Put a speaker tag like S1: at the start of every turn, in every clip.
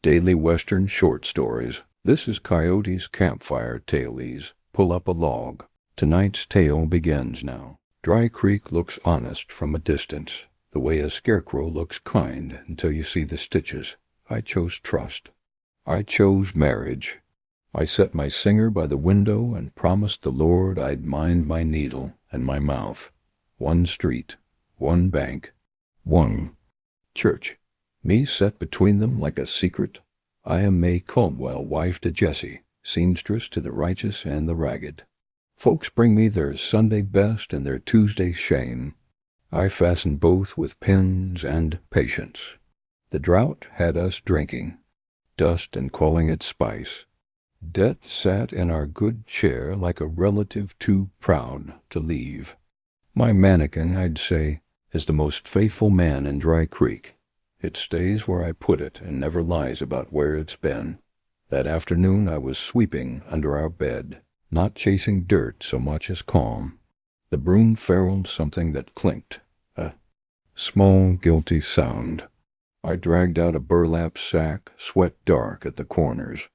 S1: Daily Western Short Stories. This is Coyote's Campfire Tales. Pull up a log. Tonight's tale begins now. Dry Creek looks honest from a distance, the way a scarecrow looks kind until you see the stitches. I chose trust. I chose marriage. I set my singer by the window and promised the Lord I'd mind my needle and my mouth. One street, one bank, one church. Me set between them like a secret. I am May Caldwell, wife to Jessie, seamstress to the righteous and the ragged. Folks bring me their Sunday best and their Tuesday shame. I fasten both with pins and patience. The drought had us drinking, dust and calling it spice. Debt sat in our good chair like a relative too proud to leave. My mannequin, I'd say, is the most faithful man in Dry Creek. It stays where I put it and never lies about where it's been. That afternoon I was sweeping under our bed, not chasing dirt so much as calm. The broom ferruled something that clinked, a small, guilty sound. I dragged out a burlap sack, sweat dark at the corners.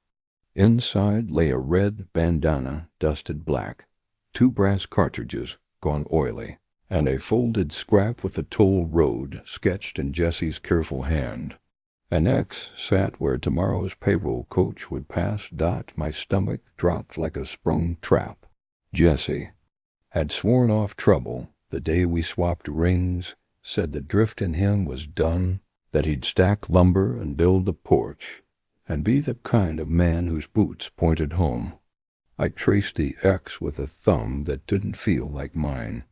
S1: Inside lay a red bandana, dusted black, 2 brass cartridges, gone oily, and a folded scrap with the toll road sketched in Jessie's careful hand. An X sat where tomorrow's payroll coach would pass. My stomach dropped like a sprung trap. Jessie had sworn off trouble the day we swapped rings, said the drift in him was done, that he'd stack lumber and build a porch, and be the kind of man whose boots pointed home. I traced the X with a thumb that didn't feel like mine.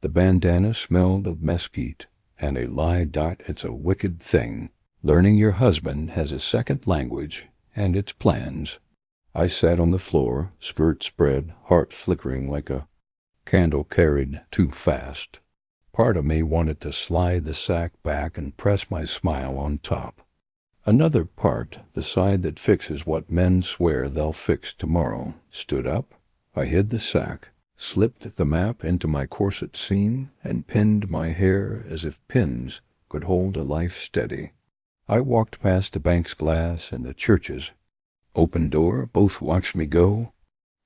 S1: The bandana smelled of mesquite, and a lie. It's a wicked thing, learning your husband has a second language and its plans. I sat on the floor, skirt spread, heart flickering like a candle carried too fast. Part of me wanted to slide the sack back and press my smile on top. Another part, the side that fixes what men swear they'll fix tomorrow, stood up. I hid the sack, slipped the map into my corset seam, and pinned my hair as if pins could hold a life steady. I walked past the bank's glass and the church's open door. Both watched me go.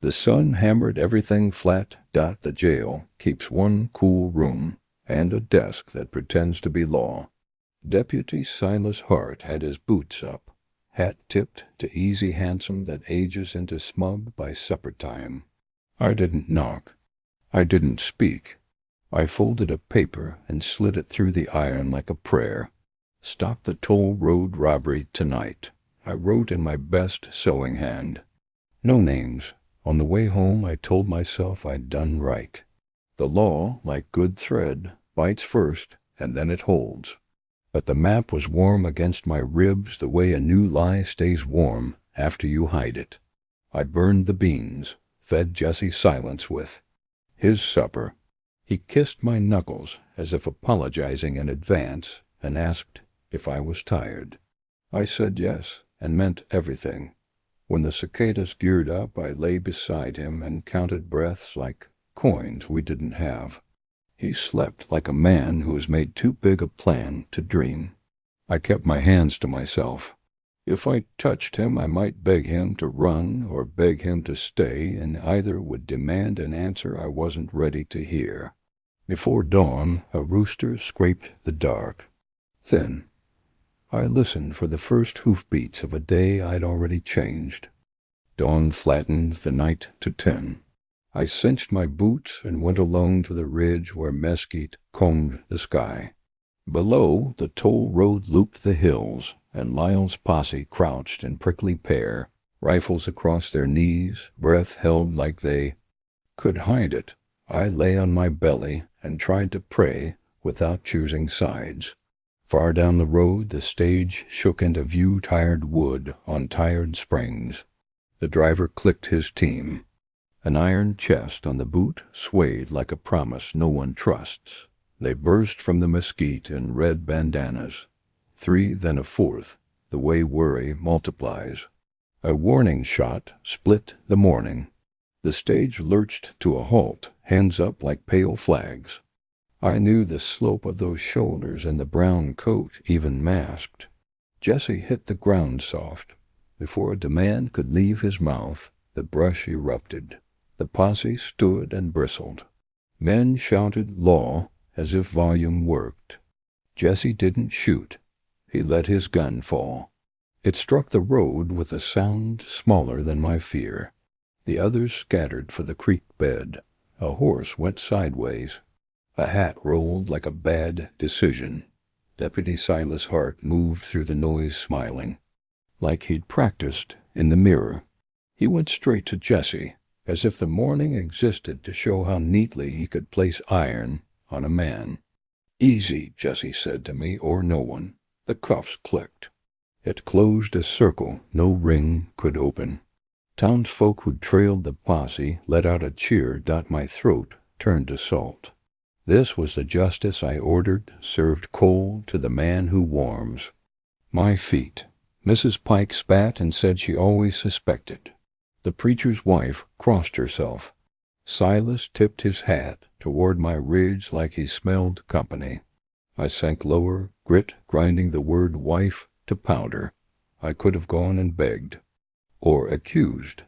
S1: The sun hammered everything flat. The jail keeps one cool room and a desk that pretends to be law. Deputy Silas Hart had his boots up, hat tipped to easy handsome that ages into smug by supper time. I didn't knock. I didn't speak. I folded a paper and slid it through the iron like a prayer. Stop the toll road robbery tonight, I wrote in my best sewing hand. No names. On the way home I told myself I'd done right. The law, like good thread, bites first and then it holds. But the map was warm against my ribs the way a new lie stays warm after you hide it. I burned the beans, fed Jesse silence with his supper. He kissed my knuckles as if apologizing in advance and asked if I was tired. I said yes and meant everything. When the cicadas geared up, I lay beside him and counted breaths like coins we didn't have. He slept like a man who has made too big a plan to dream. I kept my hands to myself. If I touched him, I might beg him to run or beg him to stay, and either would demand an answer I wasn't ready to hear. Before dawn, a rooster scraped the dark. Thin. I listened for the first hoofbeats of a day I'd already changed. Dawn flattened the night to 10. I cinched my boots and went alone to the ridge where mesquite combed the sky. Below, the toll road looped the hills, and Lyle's posse crouched in prickly pear, rifles across their knees, breath held like they could hide it. I lay on my belly and tried to pray without choosing sides. Far down the road, the stage shook into view-tired wood on tired springs. The driver clicked his team. An iron chest on the boot swayed like a promise no one trusts. They burst from the mesquite in red bandanas. 3, then a 4th, the way worry multiplies. A warning shot split the morning. The stage lurched to a halt, hands up like pale flags. I knew the slope of those shoulders and the brown coat even masked. Jesse hit the ground soft. Before a demand could leave his mouth, the brush erupted. The posse stood and bristled. Men shouted law as if volume worked. Jesse didn't shoot. He let his gun fall. It struck the road with a sound smaller than my fear. The others scattered for the creek bed. A horse went sideways. A hat rolled like a bad decision. Deputy Silas Hart moved through the noise smiling, like he'd practiced in the mirror. He went straight to Jesse, as if the morning existed to show how neatly he could place iron on a man. "Easy," Jesse said to me, or no one. The cuffs clicked. It closed a circle no ring could open. Townsfolk who trailed the posse let out a cheer that my throat turned to salt. This was the justice I ordered, served cold to the man who warms. My feet. Mrs. Pike spat and said she always suspected. The preacher's wife crossed herself. Silas tipped his hat toward my ridge like he smelled company. I sank lower, grit grinding the word wife to powder. I could have gone and begged. Or accused.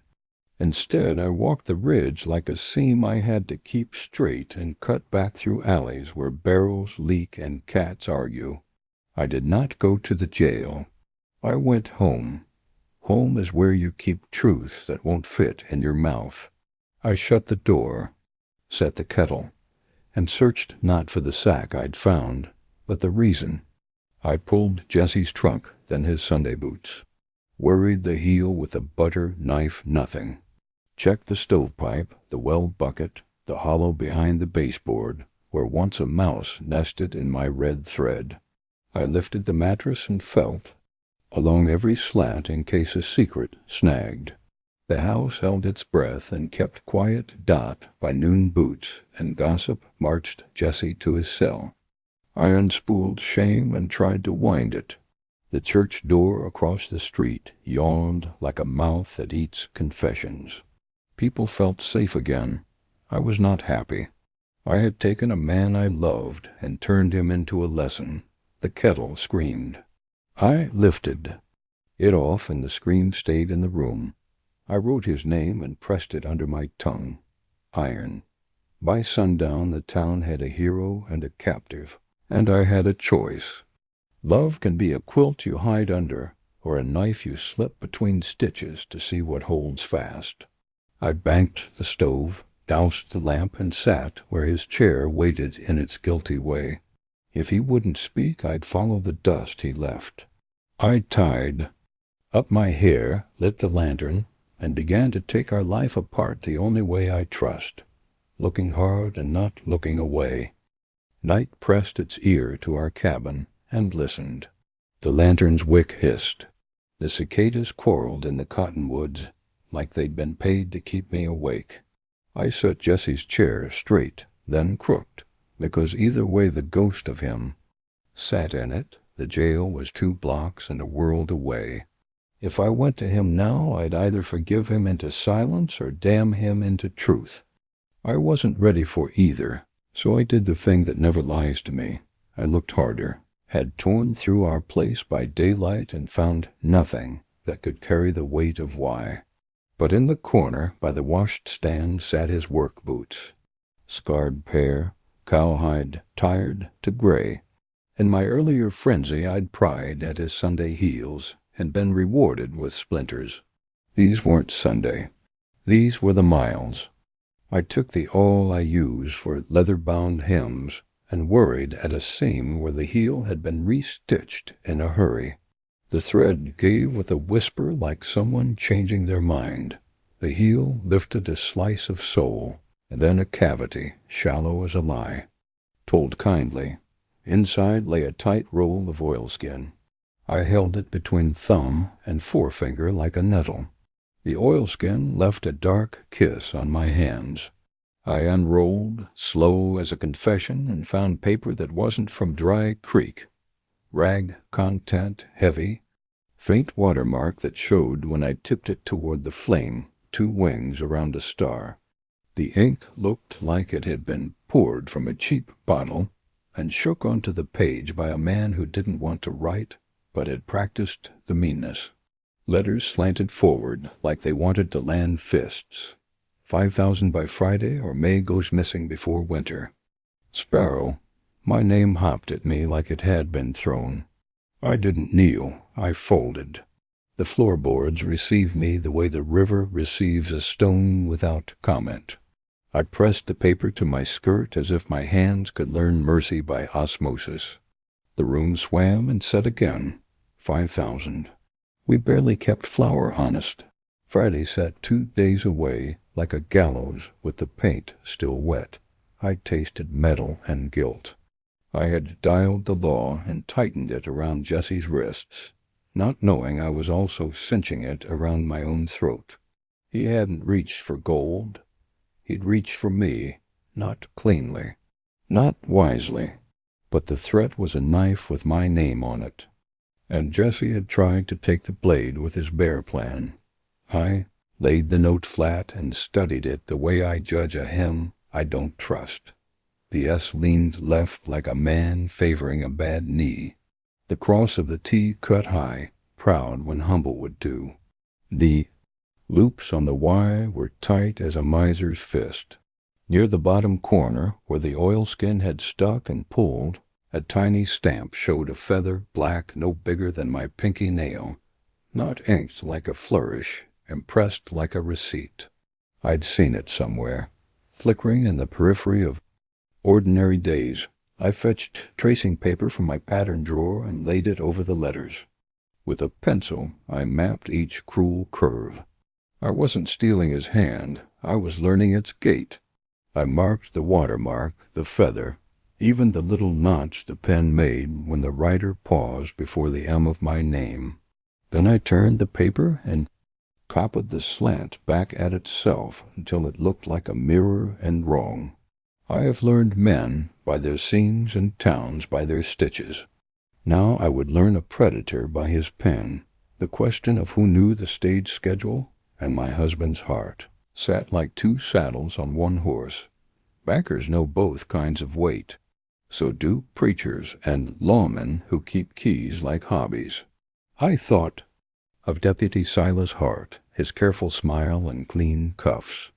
S1: Instead, I walked the ridge like a seam I had to keep straight and cut back through alleys where barrels leak and cats argue. I did not go to the jail. I went home. Home is where you keep truth that won't fit in your mouth. I shut the door, set the kettle, and searched not for the sack I'd found, but the reason. I pulled Jesse's trunk, then his Sunday boots. Worried the heel with a butter knife nothing. Checked the stovepipe, the well bucket, the hollow behind the baseboard, where once a mouse nested in my red thread. I lifted the mattress and felt along every slat in case a secret snagged. The house held its breath and kept quiet dot by noon boots, and gossip marched Jesse to his cell. I unspooled shame and tried to wind it. The church door across the street yawned like a mouth that eats confessions. People felt safe again. I was not happy. I had taken a man I loved and turned him into a lesson. The kettle screamed. I lifted it off, and the scream stayed in the room. I wrote his name and pressed it under my tongue. Iron. By sundown, the town had a hero and a captive, and I had a choice. Love can be a quilt you hide under, or a knife you slip between stitches to see what holds fast. I banked the stove, doused the lamp, and sat where his chair waited in its guilty way. If he wouldn't speak, I'd follow the dust he left. I tied up my hair, lit the lantern, and began to take our life apart the only way I trust, looking hard and not looking away. Night pressed its ear to our cabin and listened. The lantern's wick hissed. The cicadas quarreled in the cottonwoods like they'd been paid to keep me awake. I set Jesse's chair straight, then crooked, because either way the ghost of him sat in it. The jail was 2 blocks and a world away. If I went to him now, I'd either forgive him into silence or damn him into truth. I wasn't ready for either, so I did the thing that never lies to me. I looked harder, had torn through our place by daylight and found nothing that could carry the weight of why. But in the corner by the washstand sat his work boots. Scarred pair, cowhide, tired to gray. In my earlier frenzy I'd pried at his Sunday heels and been rewarded with splinters. These weren't Sunday. These were the miles. I took the all I use for leather-bound hems and worried at a seam where the heel had been restitched in a hurry. The thread gave with a whisper like someone changing their mind. The heel lifted a slice of soul, and then a cavity, shallow as a lie. Told kindly. Inside lay a tight roll of oilskin. I held it between thumb and forefinger like a nettle. The oilskin left a dark kiss on my hands. I unrolled, slow as a confession, and found paper that wasn't from Dry Creek. Rag content heavy, faint watermark that showed when I tipped it toward the flame, 2 wings around a star. The ink looked like it had been poured from a cheap bottle and shook onto the page by a man who didn't want to write but had practiced the meanness. Letters slanted forward like they wanted to land fists. 5,000 by Friday, or May goes missing before winter. Sparrow. My name hopped at me like it had been thrown. I didn't kneel, I folded. The floorboards received me the way the river receives a stone without comment. I pressed the paper to my skirt as if my hands could learn mercy by osmosis. The room swam and said again, 5,000. We barely kept flour honest. Friday sat 2 days away like a gallows with the paint still wet. I tasted metal and guilt. I had dialed the law and tightened it around Jesse's wrists, not knowing I was also cinching it around my own throat. He hadn't reached for gold. He'd reached for me, not cleanly, not wisely, but the threat was a knife with my name on it. And Jesse had tried to take the blade with his bear plan. I laid the note flat and studied it the way I judge a hem I don't trust. The S leaned left like a man favoring a bad knee. The cross of the T cut high, proud when humble would do. The loops on the Y were tight as a miser's fist. Near the bottom corner, where the oilskin had stuck and pulled, a tiny stamp showed a feather black no bigger than my pinky nail, not inked like a flourish, impressed like a receipt. I'd seen it somewhere, flickering in the periphery of ordinary days. I fetched tracing paper from my pattern drawer and laid it over the letters. With a pencil, I mapped each cruel curve. I wasn't stealing his hand, I was learning its gait. I marked the watermark, the feather, even the little notch the pen made when the writer paused before the M of my name. Then I turned the paper and copied the slant back at itself until it looked like a mirror and wrong. I have learned men by their seams and towns by their stitches. Now I would learn a predator by his pen. The question of who knew the stage schedule and my husband's heart sat like 2 saddles on one horse. Bankers know both kinds of weight. So do preachers and lawmen who keep keys like hobbies. I thought of Deputy Silas Hart, his careful smile and clean cuffs.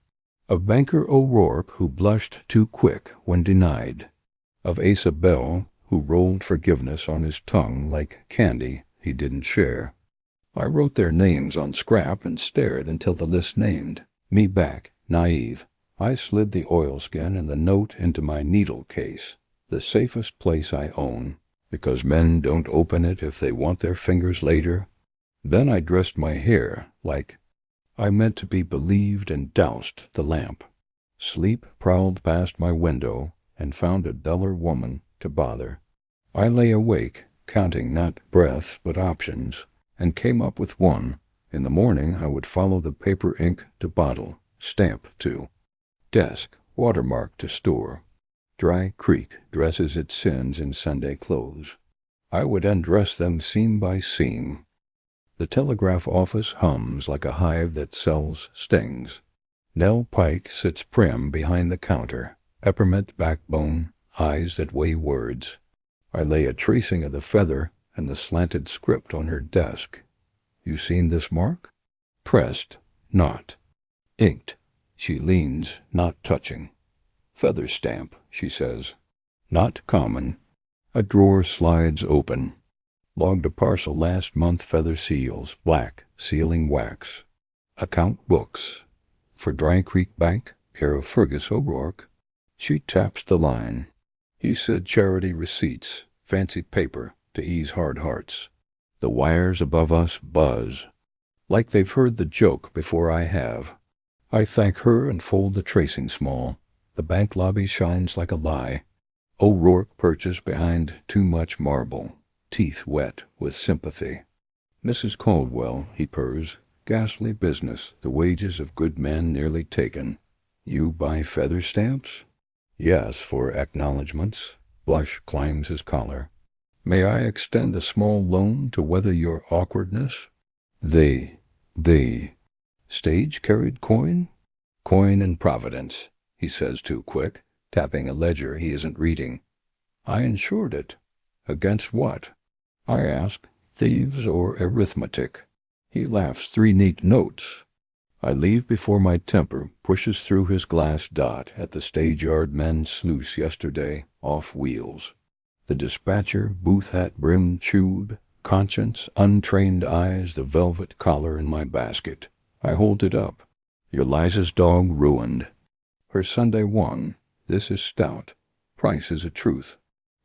S1: Of Banker O'Rourke, who blushed too quick when denied. Of Asa Bell, who rolled forgiveness on his tongue like candy he didn't share. I wrote their names on scrap and stared until the list named me back, naive. I slid the oilskin and the note into my needle case, the safest place I own, because men don't open it if they want their fingers later. Then I dressed my hair like I meant to be believed and doused the lamp. Sleep prowled past my window and found a duller woman to bother. I lay awake, counting not breaths but options, and came up with one. In the morning I would follow the paper ink to bottle, stamp to desk, watermark to store. Dry Creek dresses its sins in Sunday clothes. I would undress them seam by seam. The telegraph office hums like a hive that sells stings. Nell Pike sits prim behind the counter, peppermint backbone, eyes that weigh words. I lay a tracing of the feather and the slanted script on her desk. You seen this mark? Pressed, not. Inked. She leans, not touching. Feather stamp, she says. Not common. A drawer slides open. Logged a parcel last month, feather seals, black, sealing wax. Account books. For Dry Creek Bank, care of Fergus O'Rourke. She taps the line. He said charity receipts, fancy paper, to ease hard hearts. The wires above us buzz, like they've heard the joke before I have. I thank her and fold the tracing small. The bank lobby shines like a lie. O'Rourke perches behind too much marble, teeth wet with sympathy. Mrs. Caldwell, he purrs, ghastly business, the wages of good men nearly taken. You buy feather stamps? Yes, for acknowledgments. Blush climbs his collar. May I extend a small loan to weather your awkwardness? They. Stage carried coin? Coin in Providence, he says too quick, tapping a ledger he isn't reading. I insured it. Against what? I ask, thieves or arithmetic. He laughs 3 neat notes. I leave before my temper pushes through his glass dot at the stage-yard men's sluice yesterday, off wheels. The dispatcher, booth hat brim chewed, conscience, untrained eyes, the velvet collar in my basket. I hold it up. Your Liza's dog ruined. Her Sunday won. This is stout. Price is a truth.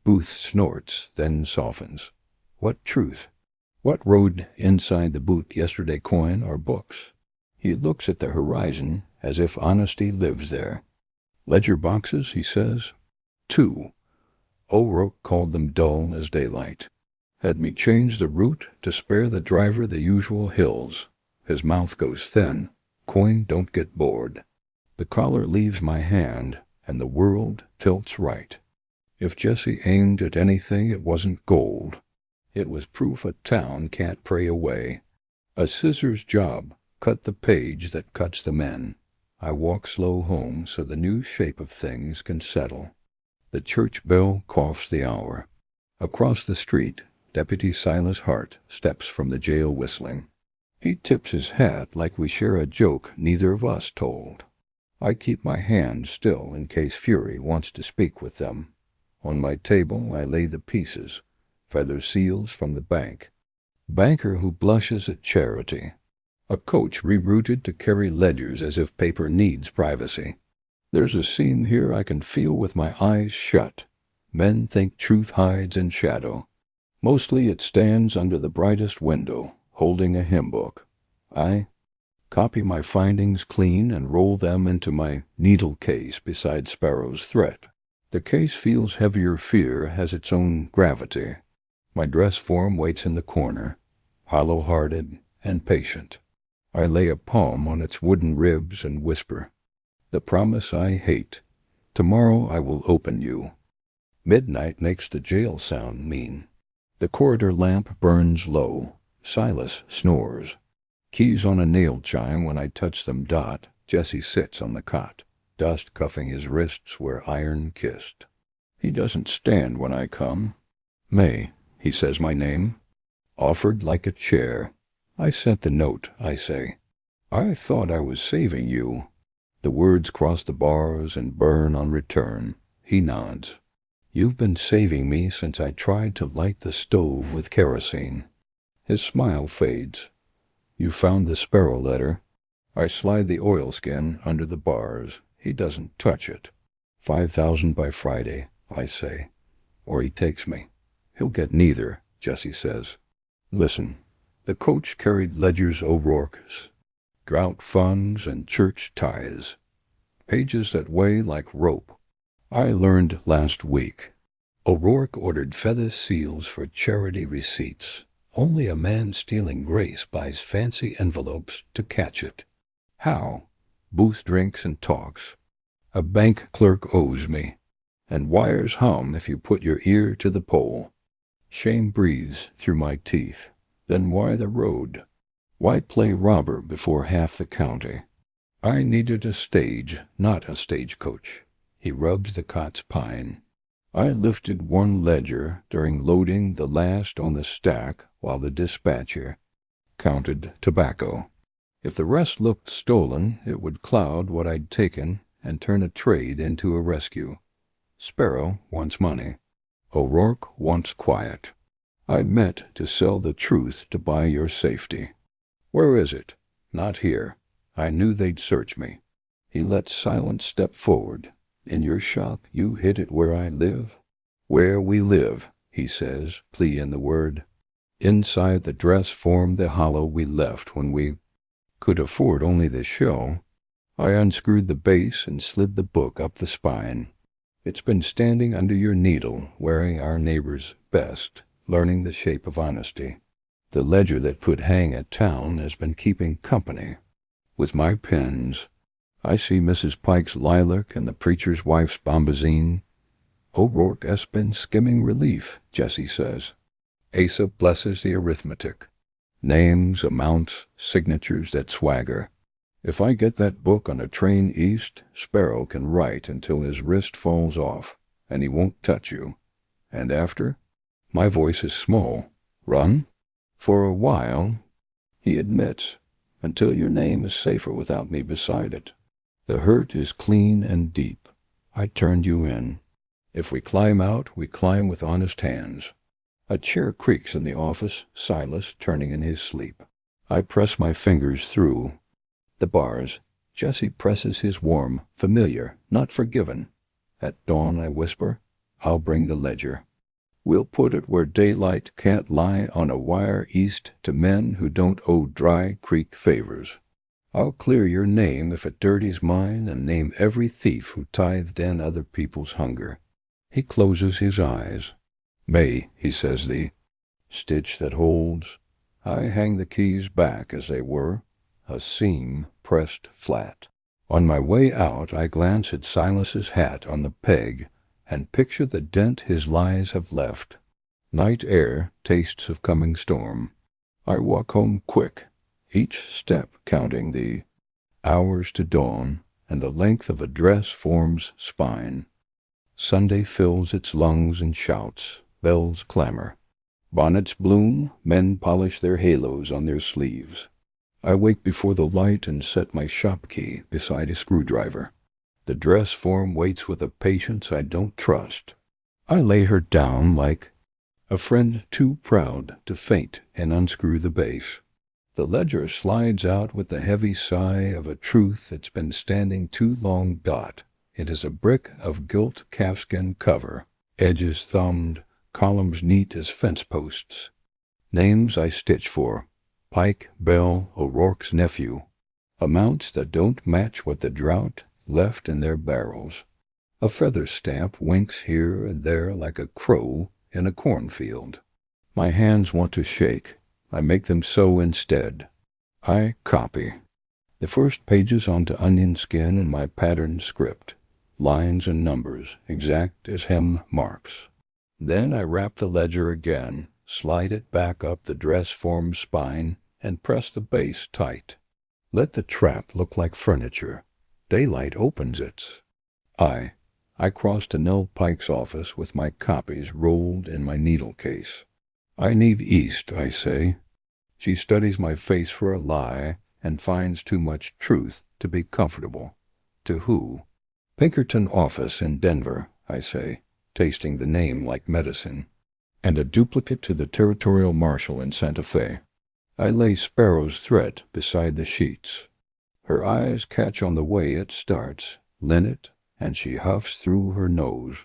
S1: Booth snorts, then softens. What truth? What rode inside the boot yesterday, coin or books? He looks at the horizon as if honesty lives there. Ledger boxes, he says. 2. O'Rourke called them dull as daylight. Had me change the route to spare the driver the usual hills. His mouth goes thin. Coin don't get bored. The collar leaves my hand, and the world tilts right. If Jessie aimed at anything, it wasn't gold. It was proof a town can't pray away. A scissor's job, cut the page that cuts the men. I walk slow home so the new shape of things can settle. The church bell coughs the hour. Across the street, Deputy Silas Hart steps from the jail whistling. He tips his hat like we share a joke neither of us told. I keep my hand still in case Fury wants to speak with them. On my table I lay the pieces, feather seals from the bank. Banker who blushes at charity. A coach rerouted to carry ledgers as if paper needs privacy. There's a scene here I can feel with my eyes shut. Men think truth hides in shadow. Mostly it stands under the brightest window, holding a hymn book. I copy my findings clean and roll them into my needle case beside Sparrow's threat. The case feels heavier. Fear has its own gravity. My dress form waits in the corner, hollow-hearted and patient. I lay a palm on its wooden ribs and whisper, the promise I hate. Tomorrow I will open you. Midnight makes the jail sound mean. The corridor lamp burns low. Silas snores. Keys on a nail chime when I touch them dot. Jessie sits on the cot, dust cuffing his wrists where iron kissed. He doesn't stand when I come. May, he says my name. Offered like a chair. I sent the note, I say. I thought I was saving you. The words cross the bars and burn on return. He nods. You've been saving me since I tried to light the stove with kerosene. His smile fades. You found the Sparrow letter. I slide the oilskin under the bars. He doesn't touch it. 5,000 by Friday, I say. Or he takes me. He'll get neither, Jessie says. Listen, the coach carried Ledger's O'Rourke's, drought funds and church ties, pages that weigh like rope. I learned last week. O'Rourke ordered feather seals for charity receipts. Only a man stealing grace buys fancy envelopes to catch it. How? Booth drinks and talks. A bank clerk owes me, and wires hum if you put your ear to the pole. Shame breathes through my teeth. Then why the road? Why play robber before half the county? I needed a stage, not a stagecoach. He rubbed the cot's pine. I lifted one ledger during loading the last on the stack while the dispatcher counted tobacco. If the rest looked stolen, it would cloud what I'd taken and turn a trade into a rescue. Sparrow wants money. O'Rourke wants quiet. I met to sell the truth to buy your safety. Where is it? Not here. I knew they'd search me. He let silence step forward. In your shop you hid it where I live? Where we live, he says, plea in the word. Inside the dress formed the hollow we left when we could afford only the shell. I unscrewed the base and slid the book up the spine. It's been standing under your needle, wearing our neighbor's best, learning the shape of honesty. The ledger that put hang at town has been keeping company. With my pens, I see Mrs. Pike's lilac and the preacher's wife's bombazine. O'Rourke has been skimming relief, Jessie says. Asa blesses the arithmetic. Names, amounts, signatures that swagger. If I get that book on a train east, Sparrow can write until his wrist falls off, and he won't touch you. And after? My voice is small. Run? For a while, he admits, until your name is safer without me beside it. The hurt is clean and deep. I turned you in. If we climb out, we climb with honest hands. A chair creaks in the office, Silas turning in his sleep. I press my fingers through the bars. Jesse presses his warm, familiar, not forgiven. At dawn, I whisper, I'll bring the ledger. We'll put it where daylight can't lie on a wire east to men who don't owe Dry Creek favors. I'll clear your name if it dirties mine and name every thief who tithed in other people's hunger. He closes his eyes. May, he says, the stitch that holds. I hang the keys back as they were, a seam pressed flat. On my way out, I glance at Silas's hat on the peg and picture the dent his lies have left. Night air tastes of coming storm. I walk home quick, each step counting the hours to dawn, and the length of a dress forms spine. Sunday fills its lungs and shouts, bells clamor. Bonnets bloom, men polish their halos on their sleeves. I wake before the light and set my shop key beside a screwdriver. The dress form waits with a patience I don't trust. I lay her down like a friend too proud to faint and unscrew the base. The ledger slides out with the heavy sigh of a truth that's been standing too long. It is a brick of gilt calfskin cover, edges thumbed, columns neat as fence posts. Names I stitch for: Pike, Bell, O'Rourke's nephew. Amounts that don't match what the drought left in their barrels. A feather stamp winks here and there like a crow in a cornfield. My hands want to shake. I make them so instead. I copy. The first pages onto onion skin in my patterned script. Lines and numbers, exact as hem marks. Then I wrap the ledger again, slide it back up the dress form spine, and press the base tight. Let the trap look like furniture. Daylight opens it. I cross to Nell Pike's office with my copies rolled in my needle case. I need east, I say. She studies my face for a lie and finds too much truth to be comfortable. To who? Pinkerton office in Denver, I say, tasting the name like medicine. And a duplicate to the territorial marshal in Santa Fe. I lay Sparrow's threat beside the sheets. Her eyes catch on the way it starts, linnet, and she huffs through her nose.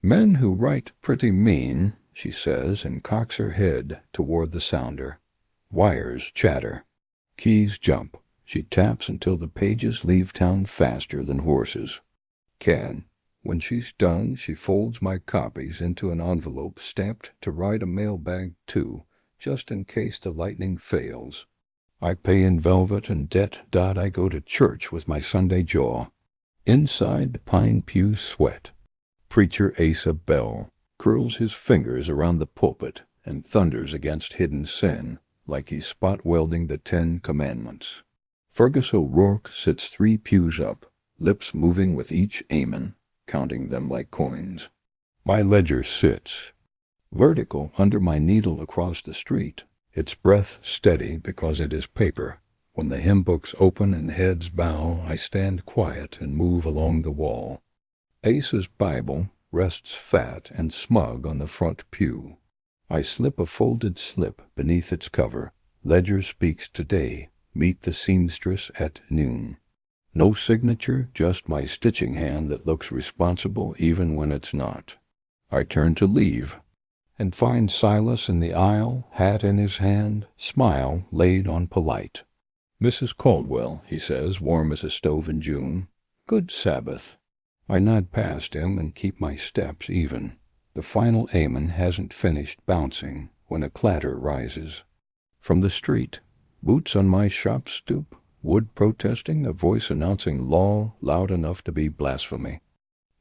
S1: Men who write pretty mean, she says, and cocks her head toward the sounder. Wires chatter. Keys jump. She taps until the pages leave town faster than horses. When she's done, she folds my copies into an envelope stamped to write a mailbag to, just in case the lightning fails. I pay in velvet and debt. I go to church with my Sunday jaw. Inside, pine pews sweat. Preacher Asa Bell curls his fingers around the pulpit and thunders against hidden sin, like he's spot welding the 10 Commandments. Fergus O'Rourke sits 3 pews up, lips moving with each amen, counting them like coins. My ledger sits vertical under my needle across the street, its breath steady because it is paper. When the hymn books open and heads bow, I stand quiet and move along the wall. Asa's Bible rests fat and smug on the front pew. I slip a folded slip beneath its cover. Ledger speaks today. Meet the seamstress at noon. No signature, just my stitching hand that looks responsible even when it's not. I turn to leave, and find Silas in the aisle, hat in his hand, smile laid on polite. Mrs. Caldwell, he says, warm as a stove in June. Good Sabbath. I nod past him and keep my steps even. The final amen hasn't finished bouncing when a clatter rises. From the street, boots on my shop stoop, wood protesting, a voice announcing law loud enough to be blasphemy.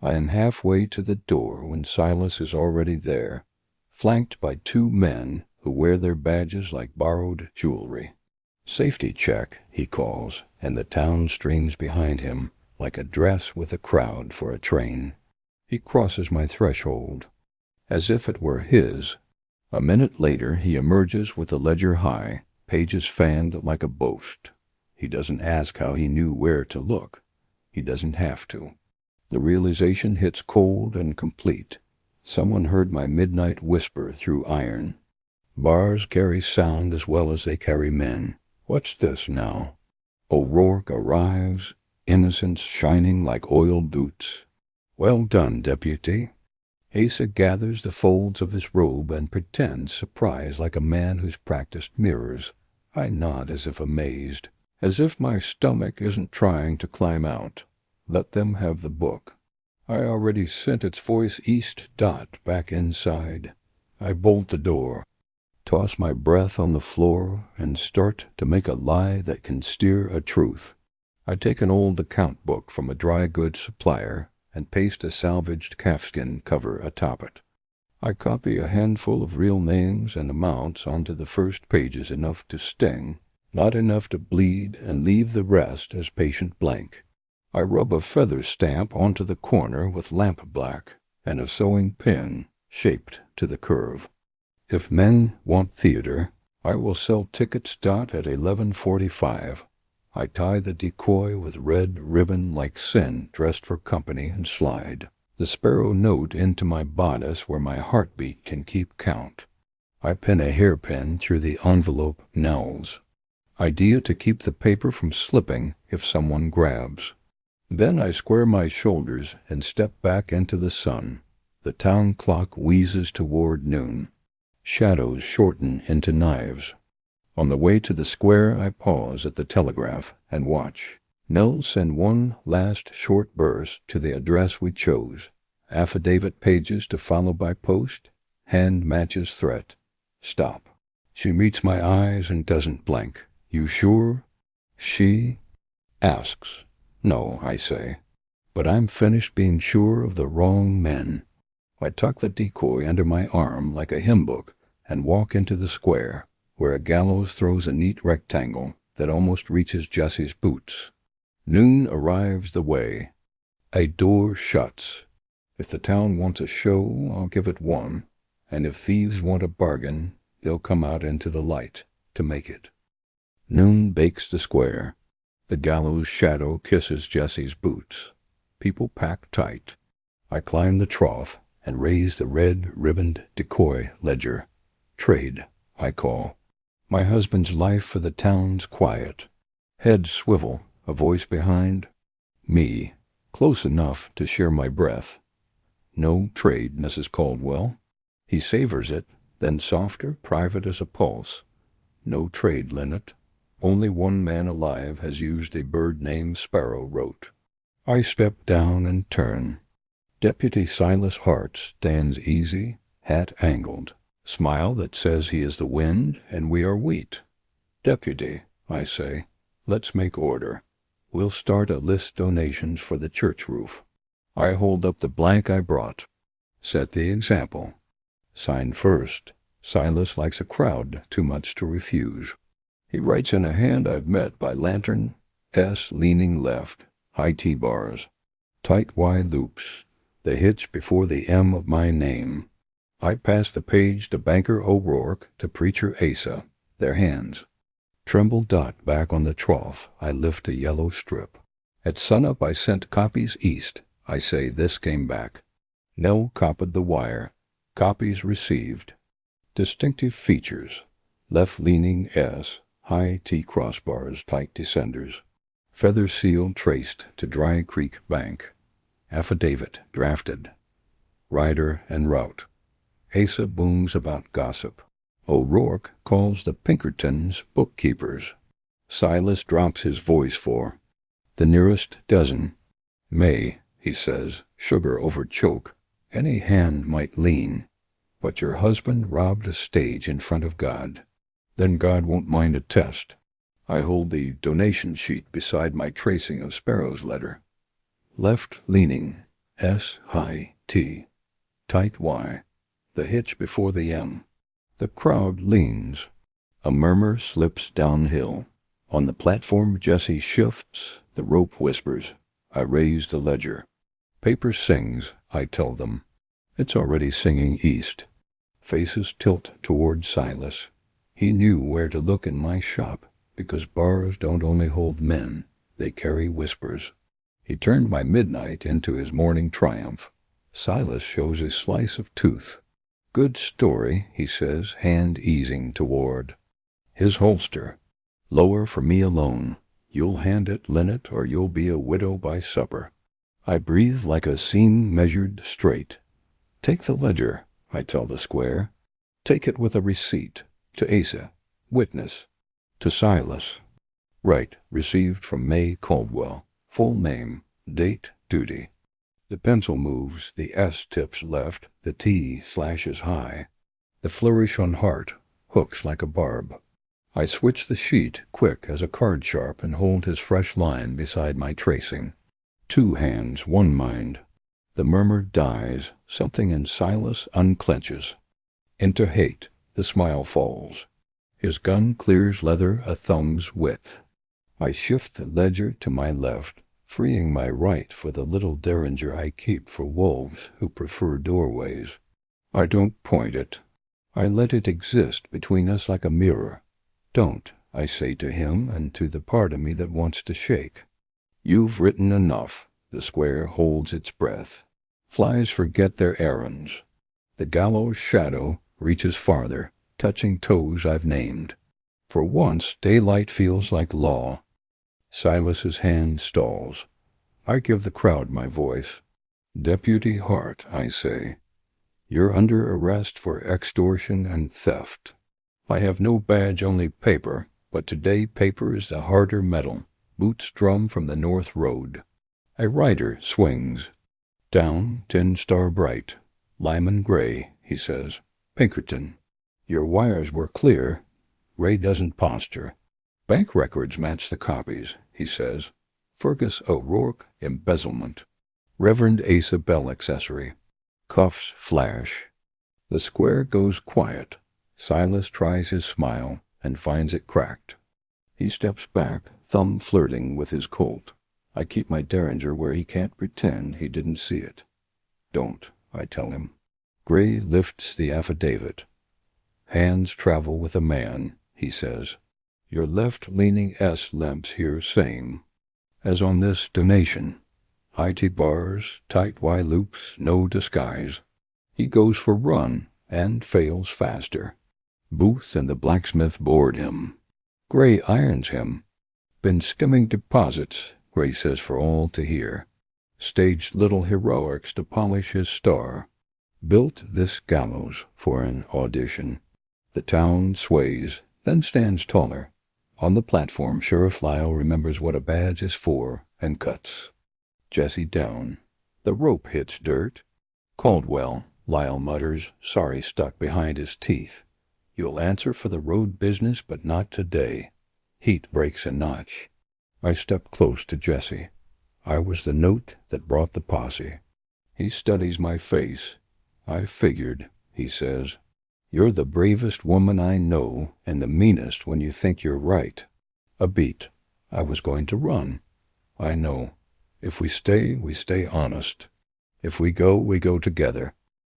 S1: I am halfway to the door when Silas is already there, flanked by 2 men who wear their badges like borrowed jewelry. Safety check, he calls, and the town streams behind him like a dress with a crowd for a train. He crosses my threshold, as if it were his. A minute later, he emerges with the ledger high, pages fanned like a boast. He doesn't ask how he knew where to look. He doesn't have to. The realization hits cold and complete. Someone heard my midnight whisper through iron. Bars carry sound as well as they carry men. What's this now? O'Rourke arrives, innocence shining like oiled boots. Well done, deputy. Asa gathers the folds of his robe and pretends surprise like a man who's practiced mirrors. I nod as if amazed, as if my stomach isn't trying to climb out. Let them have the book. I already sent its voice east dot back inside. I bolt the door, toss my breath on the floor, and start to make a lie that can steer a truth. I take an old account book from a dry goods supplier and paste a salvaged calfskin cover atop it. I copy a handful of real names and amounts onto the first pages, enough to sting, not enough to bleed, and leave the rest as patient blank. I rub a feather stamp onto the corner with lamp black and a sewing pin shaped to the curve. If men want theater, I will sell tickets at 11:45. I tie the decoy with red ribbon like sin dressed for company and slide the sparrow note into my bodice where my heartbeat can keep count. I pin a hairpin through the envelope Nels. Idea to keep the paper from slipping if someone grabs. Then I square my shoulders and step back into the sun. The town clock wheezes toward noon. Shadows shorten into knives. On the way to the square, I pause at the telegraph and watch. Nels send one last short burst to the address we chose. Affidavit pages to follow by post. Hand matches threat. Stop. She meets my eyes and doesn't blink. You sure? She asks. No, I say. But I'm finished being sure of the wrong men. I tuck the decoy under my arm like a hymn book and walk into the square, where a gallows throws a neat rectangle that almost reaches Jesse's boots. Noon arrives the way. A door shuts. If the town wants a show, I'll give it one, and if thieves want a bargain, they'll come out into the light to make it. Noon bakes the square. The gallows shadow kisses Jesse's boots. People pack tight. I climb the trough and raise the red-ribboned decoy ledger. Trade, I call. My husband's life for the town's quiet. Head swivel, a voice behind. Me, close enough to share my breath. No trade, Mrs. Caldwell. He savors it, then softer, private as a pulse. No trade, Linnet. Only one man alive has used a bird named Sparrow wrote. I step down and turn. Deputy Silas Hart stands easy, hat angled. Smile that says he is the wind and we are wheat. Deputy, I say, let's make order. We'll start a list donations for the church roof. I hold up the blank I brought. Set the example. Sign first. Silas likes a crowd too much to refuse. He writes in a hand I've met by lantern, S leaning left, high T-bars, tight Y loops, the hitch before the M of my name. I pass the page to Banker O'Rourke, to Preacher Asa, their hands. Tremble dot back on the trough, I lift a yellow strip. At sunup I sent copies east, I say this came back. Nell copied the wire, copies received. Distinctive features, left-leaning S, high T crossbars, tight descenders. Feather seal traced to Dry Creek Bank. Affidavit drafted. Rider and route. Asa booms about gossip. O'Rourke calls the Pinkertons bookkeepers. Silas drops his voice for the nearest dozen. May, he says, sugar over choke. Any hand might lean. But your husband robbed a stage in front of God. Then God won't mind a test. I hold the donation sheet beside my tracing of Sparrow's letter. Left leaning, S high T, tight Y, the hitch before the M. The crowd leans. A murmur slips downhill. On the platform Jesse shifts, the rope whispers. I raise the ledger. Paper sings, I tell them. It's already singing east. Faces tilt toward Silas. He knew where to look in my shop, because bars don't only hold men, they carry whispers. He turned my midnight into his morning triumph. Silas shows a slice of tooth. Good story, he says, hand easing toward his holster. Lower for me alone. You'll hand it, Linnet, or you'll be a widow by supper. I breathe like a seam measured straight. Take the ledger, I tell the square. Take it with a receipt. To Asa, witness. To Silas. Right, received from May Caldwell. Full name, date, duty. The pencil moves, the S tips left, the T slashes high. The flourish on heart hooks like a barb. I switch the sheet quick as a card sharp and hold his fresh line beside my tracing. 2 hands, 1 mind. The murmur dies, something in Silas unclenches. Into hate, the smile falls. His gun clears leather a thumb's width. I shift the ledger to my left, freeing my right for the little derringer I keep for wolves who prefer doorways. I don't point it. I let it exist between us like a mirror. Don't, I say to him and to the part of me that wants to shake. You've written enough. The square holds its breath. Flies forget their errands. The gallows shadow reaches farther, touching toes I've named. For once, daylight feels like law. Silas's hand stalls. I give the crowd my voice. Deputy Hart, I say. You're under arrest for extortion and theft. I have no badge, only paper, but today paper is the harder metal. Boots drum from the north road. A rider swings. Down, 10 star bright. Lyman Gray, he says. Pinkerton. Your wires were clear. Ray doesn't posture. Bank records match the copies, he says. Fergus O'Rourke, embezzlement. Reverend Asa Bell accessory. Cuffs flash. The square goes quiet. Silas tries his smile and finds it cracked. He steps back, thumb flirting with his Colt. I keep my derringer where he can't pretend he didn't see it. Don't, I tell him. Gray lifts the affidavit. Hands travel with a man, he says. Your left-leaning S lamps here same. As on this donation. IT bars, tight Y loops, no disguise. He goes for run and fails faster. Booth and the blacksmith board him. Gray irons him. Been skimming deposits, Gray says for all to hear. Staged little heroics to polish his star. Built this gallows for an audition. The town sways, then stands taller. On the platform, Sheriff Lyle remembers what a badge is for and cuts. Jesse down. The rope hits dirt. Caldwell, Lyle mutters, sorry stuck behind his teeth. You'll answer for the road business, but not today. Heat breaks a notch. I step close to Jesse. I was the note that brought the posse. He studies my face. I figured, he says. You're the bravest woman I know, and the meanest when you think you're right. A beat. I was going to run. I know. If we stay honest. If we go together.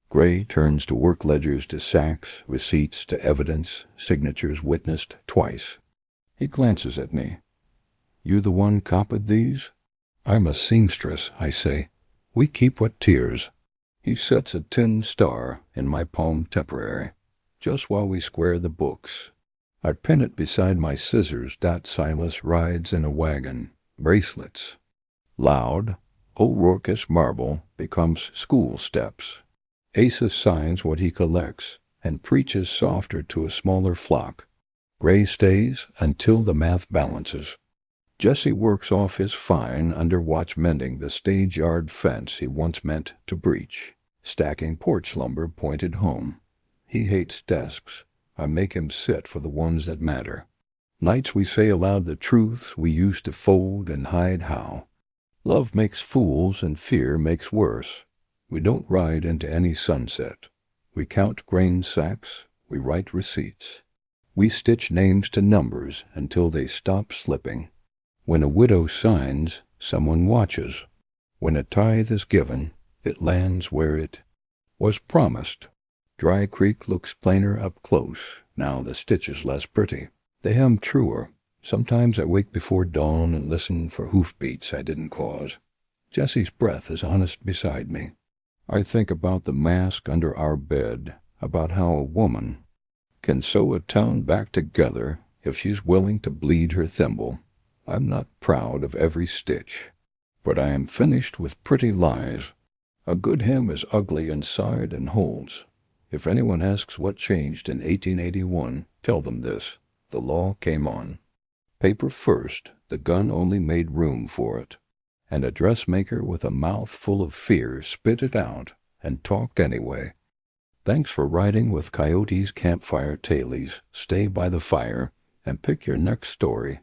S1: Gray turns to work ledgers, to sacks, receipts, to evidence, signatures witnessed twice. He glances at me. You the one copied these? I'm a seamstress, I say. We keep what tears. He sets a 10 star in my palm temporary, just while we square the books. I pin it beside my scissors. Silas rides in a wagon. Bracelets. Loud, O'Rourke's marble becomes school steps. Asa signs what he collects and preaches softer to a smaller flock. Gray stays until the math balances. Jesse works off his fine under watch mending the stage yard fence he once meant to breach, stacking porch lumber pointed home. He hates desks. I make him sit for the ones that matter. Nights we say aloud the truths we used to fold and hide how. Love makes fools and fear makes worse. We don't ride into any sunset. We count grain sacks. We write receipts. We stitch names to numbers until they stop slipping. When a widow signs, someone watches. When a tithe is given, it lands where it was promised. Dry Creek looks plainer up close, now the stitch is less pretty. The hem truer. Sometimes I wake before dawn and listen for hoofbeats I didn't cause. Jessie's breath is honest beside me. I think about the mask under our bed, about how a woman can sew a town back together if she's willing to bleed her thimble. I'm not proud of every stitch, but I am finished with pretty lies. A good hem is ugly inside and holds. If anyone asks what changed in 1881, tell them this: the law came on. Paper first, the gun only made room for it, and a dressmaker with a mouth full of fear spit it out and talked anyway. Thanks for riding with Coyote's Campfire Tailies. Stay by the fire and pick your next story.